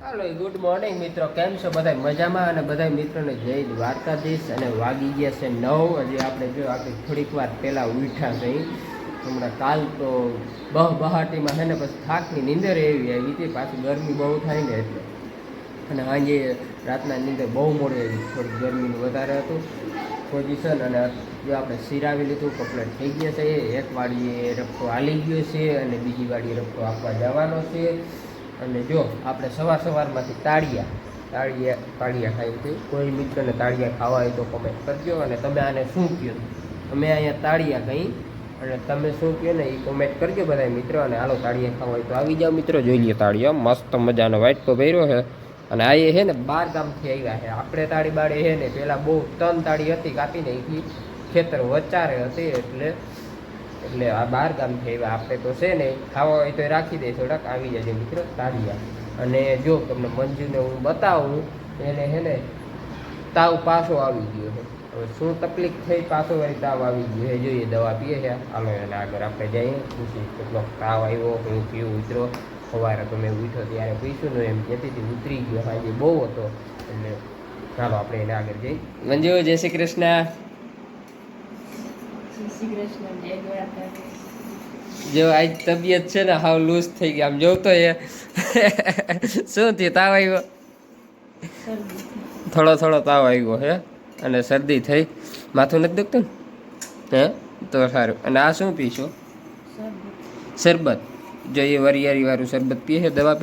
હાલો good morning મિત્રો, કેમ છો બધા? મજામાં? અને બધા મિત્રોને જય દ્વારકાધીશ. અને વાગી ગયા છે 9. હજી આપણે જો આપણે થોડીક વાર પહેલાં ઉઠ્યા છે. હમણાં કાલ તો બહાટીમાં છે ને પછી થાકની નીંદર એવી આવી હતી, પાછી ગરમી બહુ થાય ને એટલે. અને સાંજે રાતના નીંદર બહુ મોડી આવી, થોડીક ગરમીનું વધારે હતું પોઝિશન. અને જો આપણે સિરાવી લીધું, કમ્પ્લીટ થઈ ગયા છે. એક વાડીએ રફતો હાલી ગયો છે અને બીજી વાડીએ રફતો આપવા જવાનો છે. અને જો આપણે સવારમાંથી તાળિયા ખાઈ હતી. કોઈ મિત્રને તાળિયા ખાવા હોય તો કમેન્ટ કરજો. અને તમે આને શું કહો? અમે અહીંયા તાળિયા કહી અને તમે શું કહો ને એ કમેન્ટ કરજો બધા મિત્રો. અને હાલો તાળિયા ખાવા હોય તો આવી જાઓ મિત્રો. જોઈ લ્યો તાળિયા, મસ્ત મજાનો વાઇટકો ભર્યો છે. અને આ એ છે ને 12 ગામથી આવ્યા છે. આપણે તાળી બાળી છે ને પહેલાં બહુ 3 તાળી હતી, કાપી નાખી, ખેતર વચારે હતી એટલે આ 12 ગામથી આવ્યા. આપણે તો છે ને ખાવા હોય તો રાખી દે થોડાક. આવી જાય મિત્રો તાળિયા. અને જો તમને મંજુને હું બતાવું, એને છે ને તાવ પાછો આવી ગયો છે. હવે શું તકલીફ થઈ, પાછો વળી તાવ આવી ગયો છે. જોઈએ દવા પીએ છે. હાલો એને આગળ આપણે જઈએ, પૂછી કેટલો તાવ આવ્યો, હું પીવું ઉતરો. સવારે તો મેં ઉઠ્યો ત્યારે પીશું ને એમ કહેતી હતી, ઉતરી ગયો આજે બહુ હતો. એટલે ચાલો આપણે એને આગળ જઈએ. મંજુ જય શ્રી કૃષ્ણ. જો આજ તબિયત છે ને હાવ લૂઝ થઈ ગઈ. આમ જોતો એ શું થયું? તાવ આવ્યો, થોડો તાવ આવ્યો હે અને શરદી થઈ. માથું નથી દુખતું ને? હે તો સારું. અને આ શું પીશો? શરબત. જો એ વરિયાળી વાળું શરબત પીએ છે. દવા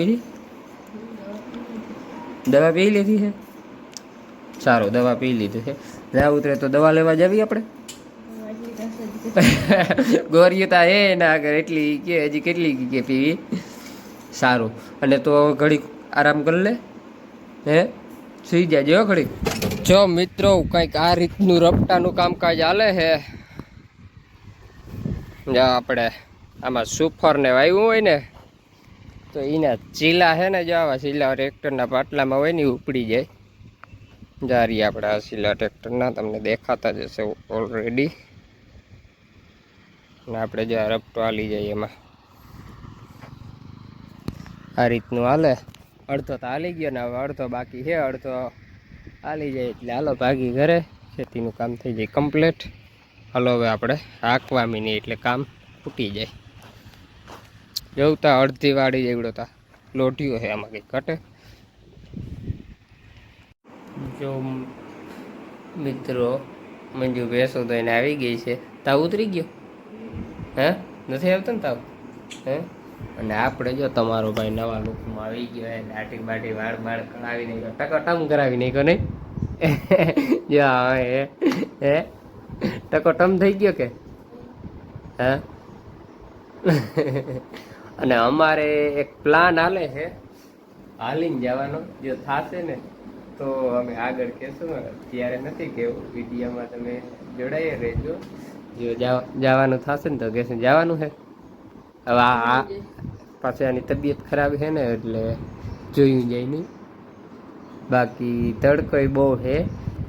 પી લીધી છે? સારું, દવા પી લીધી છે. ના ઉતરે તો દવા લેવા જવી આપણે. ગોરિયતા હે ના આગળ એટલી કે હજી કેટલી કે પીવી. સારું. અને તો ઘડીક આરામ કરી લે, હે સુઈ જાજો ઘડીક. જો મિત્રો કંઈક આ રીતનું રપટાનું કામકાજ હાલે છે. જો આપણે આમાં સુફરને વાવ્યું હોય ને તો એના ચીલા છે ને, જો આવા ચીલા ટ્રેક્ટરના પાટલામાં હોય ને એ ઉપડી જાય. જારી આપણે આ ચીલા ટ્રેક્ટરના તમને દેખાતા જ હશે ઓલરેડી. અને આપણે જો રપટો હાલી જાય એમાં આ રીતનું હાલે. અડધો તો હાલી ગયો ને હવે અડધો બાકી છે. અડધો હાલી જાય એટલે હાલો ભાગી ઘરે. ખેતીનું કામ થઈ જાય કમ્પ્લીટ. હાલો હવે આપણે હાંકવા મીની એટલે કામ ફૂટી જાય. જોતા અડધી વાળી જેવડો તા લોઢીઓ છે, આમાં કંઈક ઘટે. જો મિત્રો મંજુ ભેંસો તો એને આવી ગઈ છે. તાવ ઉતરી ગયો? હે નથી આવતો ને તાવ? હે અને આપણે જો તમારો ભાઈ નવા લુકમાં આવી ગયો હે. દાઢી બાટી વાળ કરાવી નાખ્યો, ટકોટમ કરાવી નાખ્યો નહીં? જો હે ટકોટમ થઈ ગયો કે? હા. અને અમારે એક પ્લાન હાલે છે હાલીને જવાનો. જો થશે ને તો અમે આગળ કહેશું, ત્યારે નથી કેવું. વિડીયોમાં તમે જોડાઈ રહેજો. જો જવાનું થશે ને તો કહેશું જવાનું છે. હવે આ પાછી આની તબિયત ખરાબ છે ને એટલે જોયું જાય નહીં. બાકી તડકો બહુ છે.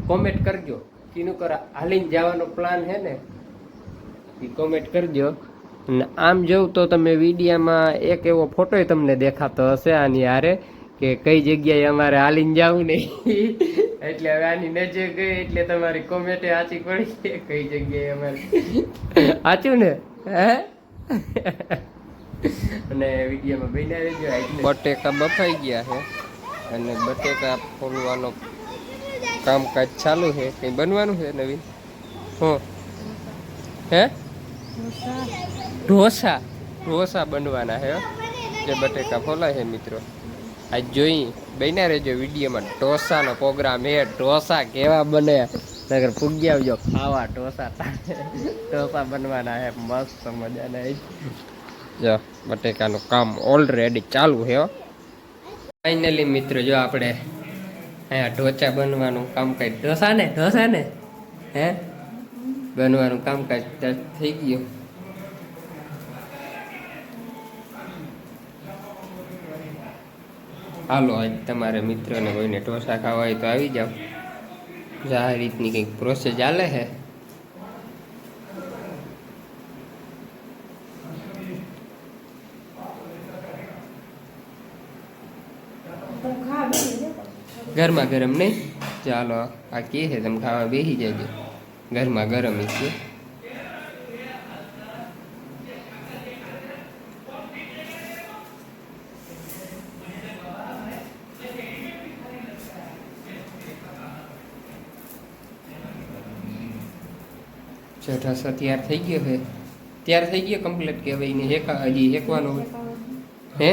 કોમેન્ટ કરજો કીનું કર હાલીને જવાનો પ્લાન છે ને એ કોમેન્ટ કરજો. અને આમ જોઉં તો તમે વિડીયામાં એક એવો ફોટોય તમને દેખાતો હશે આની હારે, કે કઈ જગ્યાએ અમારે હાલીને જવું નહીં. એટલે હવે આની નજર ગઈ એટલે તમારી કોમેન્ટ સાચી પડી છે. કઈ જગ્યાએ અમારે સાચું ને? હે અને વિડીયોમાં બન્યા રહેજો. બટેકા બફાઈ ગયા છે અને બટેકા ફોલવાનો કામકાજ ચાલુ છે. કંઈ બનવાનું છે નવીન? હું હે ઢોસા બનવાના છે. જે બટેકા ફોલાય છે મિત્રો, આજ જોઈ બન્યા રહેજો વિડીયોમાં. ઢોસાનો પ્રોગ્રામ છે. ઢોસા કેવા બને નગર પૂગી આવજો ખાવા. ઢોસા બનવાના છે મસ્ત મજાના. જો બટેકાનું કામ ઓલરેડી ચાલુ છે. ફાઇનલી મિત્રો જો આપણે અહીંયા ઢોચા બનવાનું કામકાજ ઢોસા ને હે બનવાનું કામકાજ થઈ ગયું. હાલો આજ તમારે મિત્રોને કોઈને ઢોસા ખાવા હોય તો આવી જાઓ. આ રીતની કંઈક પ્રોસેસ ચાલે છે. ગરમા ગરમ નહીં. ચાલો આ કે છે તમે ખાવા બેસી જજો. ગરમા ગરમ છે. ઢોસો તૈયાર થઈ ગયો છે. તૈયાર થઈ ગયો કમ્પ્લીટ કે હવે એને હજી હેકવાનો હોય. હે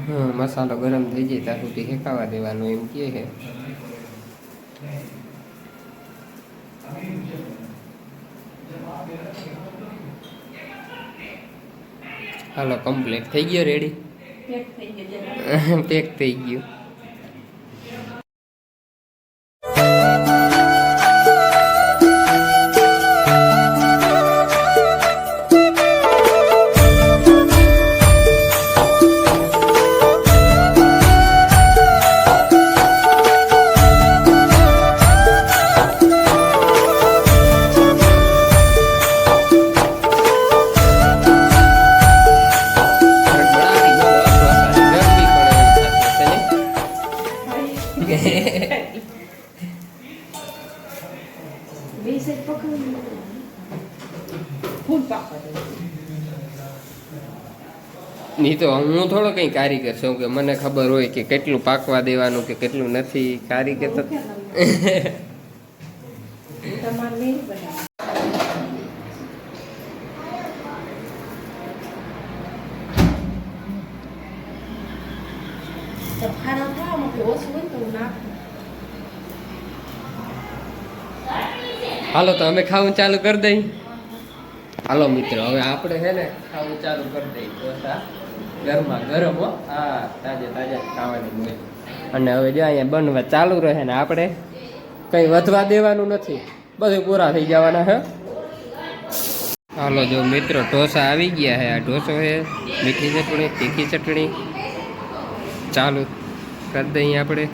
હા મસાલો ગરમ થઈ જાય ત્યાં સુધી હેકાવા દેવાનો એમ કે છે. હાલો કમ્પ્લીટ થઈ ગયો. રેડી પેક થઈ ગયું. નહીં તો હું થોડો કંઈ કારીગર છું કે મને ખબર હોય કે કેટલું પાકવા દેવાનું કે કેટલું નથી. કારીગર તો હાલો તો અમે ખાવું ચાલુ કરી દઈ. હાલો મિત્રો હવે આપણે છે ને ખાવું ચાલુ કરી દઈ. ઢોસા ગરમા ગરમ હો. હા તાજા તાજા ખાવાની હોય. અને હવે જો અહીંયા બનવા ચાલુ રહે ને આપણે કંઈ વધવા દેવાનું નથી. બધું પૂરા થઈ જવાના હે. હાલો જો મિત્રો ઢોસા આવી ગયા છે. આ ઢોસો છે મીઠી ચટણી તીખી ચટણી ચાલુ કરી દઈએ આપણે.